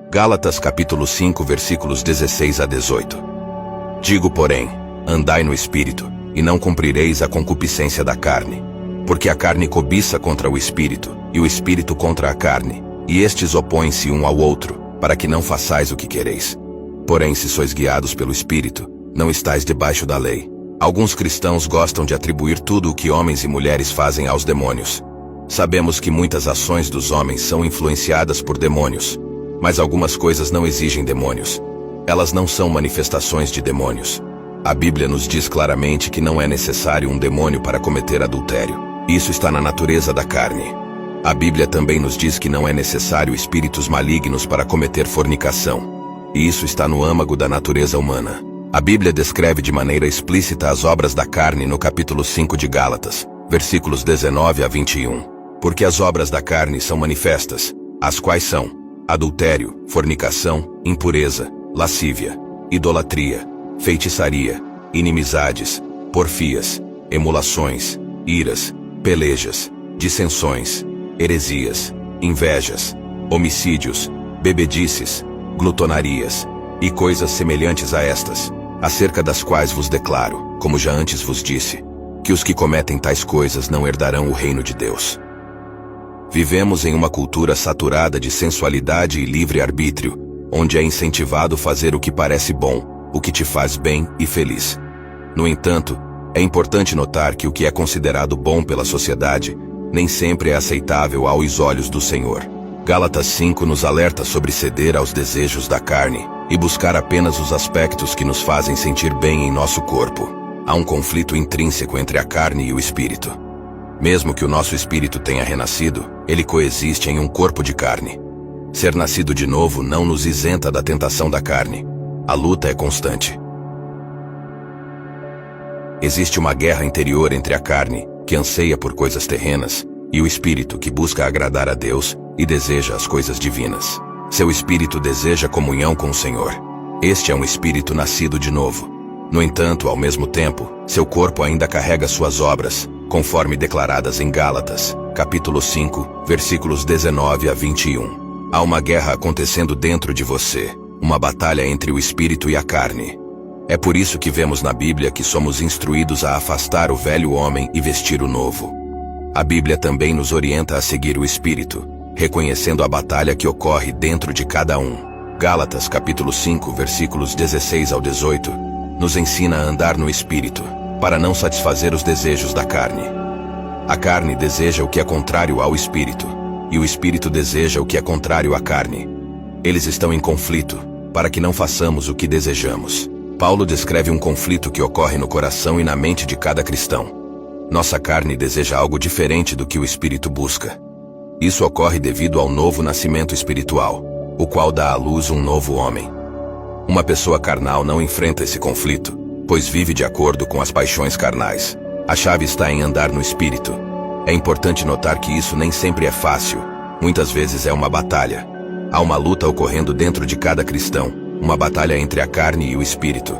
Gálatas capítulo 5 versículos 16 a 18. Digo, porém, andai no Espírito, e não cumprireis a concupiscência da carne. Porque a carne cobiça contra o Espírito, e o Espírito contra a carne, e estes opõem-se um ao outro, para que não façais o que quereis. Porém, se sois guiados pelo Espírito, não estáis debaixo da lei. Alguns cristãos gostam de atribuir tudo o que homens e mulheres fazem aos demônios. Sabemos que muitas ações dos homens são influenciadas por demônios, mas algumas coisas não exigem demônios. Elas não são manifestações de demônios. A Bíblia nos diz claramente que não é necessário um demônio para cometer adultério. Isso está na natureza da carne. A Bíblia também nos diz que não é necessário espíritos malignos para cometer fornicação. E isso está no âmago da natureza humana. A Bíblia descreve de maneira explícita as obras da carne no capítulo 5 de Gálatas, versículos 19 a 21. Porque as obras da carne são manifestas, as quais são adultério, fornicação, impureza, lascívia, idolatria, feitiçaria, inimizades, porfias, emulações, iras, pelejas, dissensões, heresias, invejas, homicídios, bebedices, glutonarias, e coisas semelhantes a estas, acerca das quais vos declaro, como já antes vos disse, que os que cometem tais coisas não herdarão o reino de Deus. Vivemos em uma cultura saturada de sensualidade e livre-arbítrio, onde é incentivado fazer o que parece bom, o que te faz bem e feliz. No entanto, é importante notar que o que é considerado bom pela sociedade nem sempre é aceitável aos olhos do Senhor. Gálatas 5 nos alerta sobre ceder aos desejos da carne e buscar apenas os aspectos que nos fazem sentir bem em nosso corpo. Há um conflito intrínseco entre a carne e o espírito. Mesmo que o nosso espírito tenha renascido, ele coexiste em um corpo de carne. Ser nascido de novo não nos isenta da tentação da carne. A luta é constante. Existe uma guerra interior entre a carne, que anseia por coisas terrenas, e o espírito, que busca agradar a Deus e deseja as coisas divinas. Seu espírito deseja comunhão com o Senhor. Este é um espírito nascido de novo. No entanto, ao mesmo tempo, seu corpo ainda carrega suas obras, conforme declaradas em Gálatas, capítulo 5, versículos 19 a 21. Há uma guerra acontecendo dentro de você, uma batalha entre o espírito e a carne. É por isso que vemos na Bíblia que somos instruídos a afastar o velho homem e vestir o novo. A Bíblia também nos orienta a seguir o espírito, reconhecendo a batalha que ocorre dentro de cada um. Gálatas capítulo 5, versículos 16 ao 18, nos ensina a andar no espírito, para não satisfazer os desejos da carne. A carne deseja o que é contrário ao espírito, e o espírito deseja o que é contrário à carne. Eles estão em conflito, para que não façamos o que desejamos. Paulo descreve um conflito que ocorre no coração e na mente de cada cristão. Nossa carne deseja algo diferente do que o espírito busca. Isso ocorre devido ao novo nascimento espiritual, o qual dá à luz um novo homem. Uma pessoa carnal não enfrenta esse conflito, pois vive de acordo com as paixões carnais. A chave está em andar no espírito. É importante notar que isso nem sempre é fácil. Muitas vezes é uma batalha. Há uma luta ocorrendo dentro de cada cristão, uma batalha entre a carne e o espírito.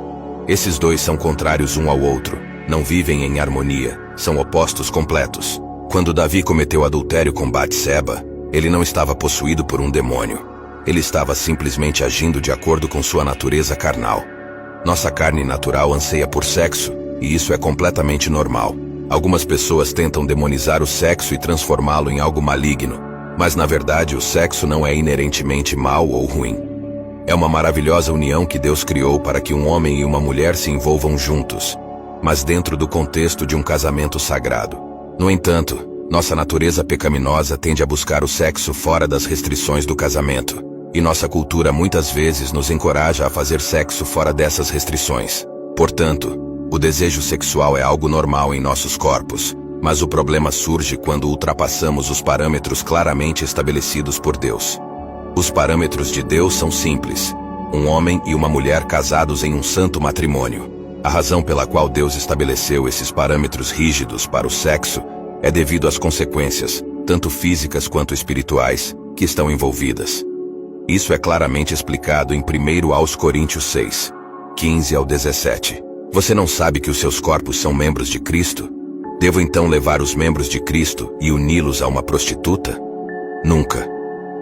Esses dois são contrários um ao outro, não vivem em harmonia, são opostos completos. Quando Davi cometeu adultério com Batseba, ele não estava possuído por um demônio. Ele estava simplesmente agindo de acordo com sua natureza carnal. Nossa carne natural anseia por sexo, e isso é completamente normal. Algumas pessoas tentam demonizar o sexo e transformá-lo em algo maligno, mas na verdade o sexo não é inerentemente mau ou ruim. É uma maravilhosa união que Deus criou para que um homem e uma mulher se envolvam juntos, mas dentro do contexto de um casamento sagrado. No entanto, nossa natureza pecaminosa tende a buscar o sexo fora das restrições do casamento, e nossa cultura muitas vezes nos encoraja a fazer sexo fora dessas restrições. Portanto, o desejo sexual é algo normal em nossos corpos, mas o problema surge quando ultrapassamos os parâmetros claramente estabelecidos por Deus. Os parâmetros de Deus são simples: um homem e uma mulher casados em um santo matrimônio. A razão pela qual Deus estabeleceu esses parâmetros rígidos para o sexo é devido às consequências, tanto físicas quanto espirituais, que estão envolvidas. Isso é claramente explicado em 1 aos Coríntios 6, 15 ao 17. Você não sabe que os seus corpos são membros de Cristo? Devo então levar os membros de Cristo e uni-los a uma prostituta? Nunca.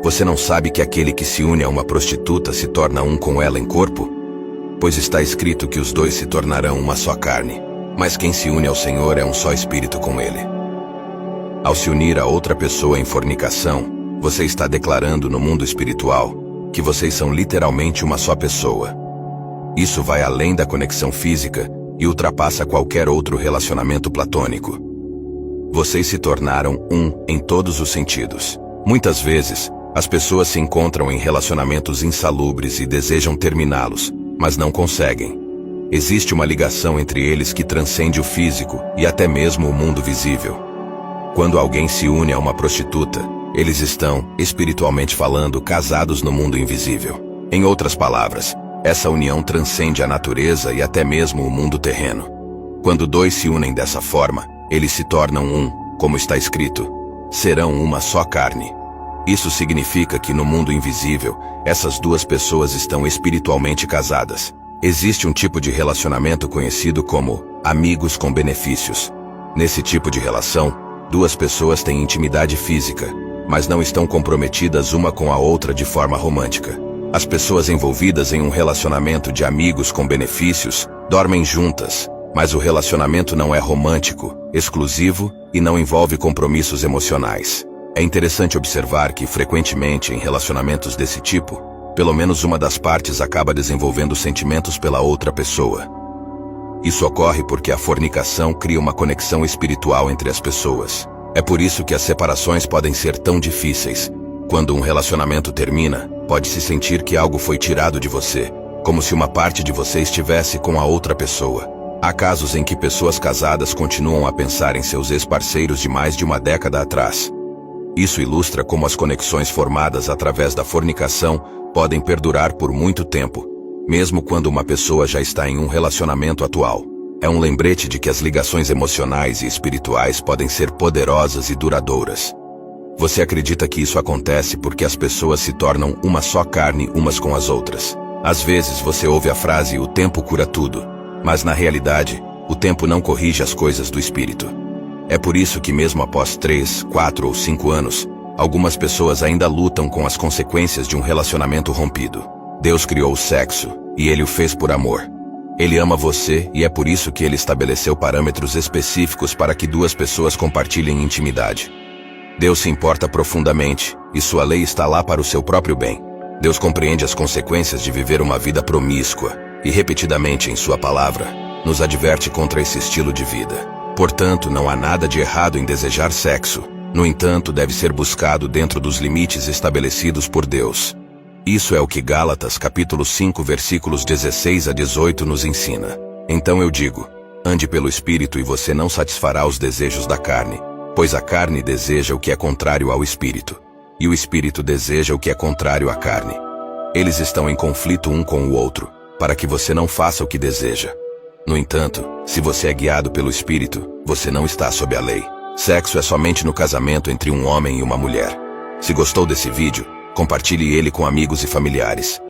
Você não sabe que aquele que se une a uma prostituta se torna um com ela em corpo? Pois está escrito que os dois se tornarão uma só carne. Mas quem se une ao Senhor é um só espírito com ele. Ao se unir a outra pessoa em fornicação, você está declarando no mundo espiritual que vocês são literalmente uma só pessoa. Isso vai além da conexão física e ultrapassa qualquer outro relacionamento platônico. Vocês se tornaram um em todos os sentidos. Muitas vezes, as pessoas se encontram em relacionamentos insalubres e desejam terminá-los, mas não conseguem. Existe uma ligação entre eles que transcende o físico e até mesmo o mundo visível. Quando alguém se une a uma prostituta, eles estão, espiritualmente falando, casados no mundo invisível. Em outras palavras, essa união transcende a natureza e até mesmo o mundo terreno. Quando dois se unem dessa forma, eles se tornam um, como está escrito, serão uma só carne. Isso significa que no mundo invisível, essas duas pessoas estão espiritualmente casadas. Existe um tipo de relacionamento conhecido como amigos com benefícios. Nesse tipo de relação, duas pessoas têm intimidade física, mas não estão comprometidas uma com a outra de forma romântica. As pessoas envolvidas em um relacionamento de amigos com benefícios dormem juntas, mas o relacionamento não é romântico, exclusivo e não envolve compromissos emocionais. É interessante observar que, frequentemente, em relacionamentos desse tipo, pelo menos uma das partes acaba desenvolvendo sentimentos pela outra pessoa. Isso ocorre porque a fornicação cria uma conexão espiritual entre as pessoas. É por isso que as separações podem ser tão difíceis. Quando um relacionamento termina, pode-se sentir que algo foi tirado de você, como se uma parte de você estivesse com a outra pessoa. Há casos em que pessoas casadas continuam a pensar em seus ex-parceiros de mais de uma década atrás. Isso ilustra como as conexões formadas através da fornicação podem perdurar por muito tempo, mesmo quando uma pessoa já está em um relacionamento atual. É um lembrete de que as ligações emocionais e espirituais podem ser poderosas e duradouras. Você acredita que isso acontece porque as pessoas se tornam uma só carne umas com as outras. Às vezes você ouve a frase "o tempo cura tudo", mas na realidade, o tempo não corrige as coisas do espírito. É por isso que mesmo após 3, 4 ou 5 anos, algumas pessoas ainda lutam com as consequências de um relacionamento rompido. Deus criou o sexo, e Ele o fez por amor. Ele ama você e é por isso que Ele estabeleceu parâmetros específicos para que duas pessoas compartilhem intimidade. Deus se importa profundamente, e sua lei está lá para o seu próprio bem. Deus compreende as consequências de viver uma vida promíscua, e repetidamente em sua palavra, nos adverte contra esse estilo de vida. Portanto, não há nada de errado em desejar sexo. No entanto, deve ser buscado dentro dos limites estabelecidos por Deus. Isso é o que Gálatas capítulo 5 versículos 16 a 18 nos ensina. Então eu digo, ande pelo Espírito e você não satisfará os desejos da carne, pois a carne deseja o que é contrário ao Espírito, e o Espírito deseja o que é contrário à carne. Eles estão em conflito um com o outro, para que você não faça o que deseja. No entanto, se você é guiado pelo Espírito, você não está sob a lei. Sexo é somente no casamento entre um homem e uma mulher. Se gostou desse vídeo, compartilhe ele com amigos e familiares.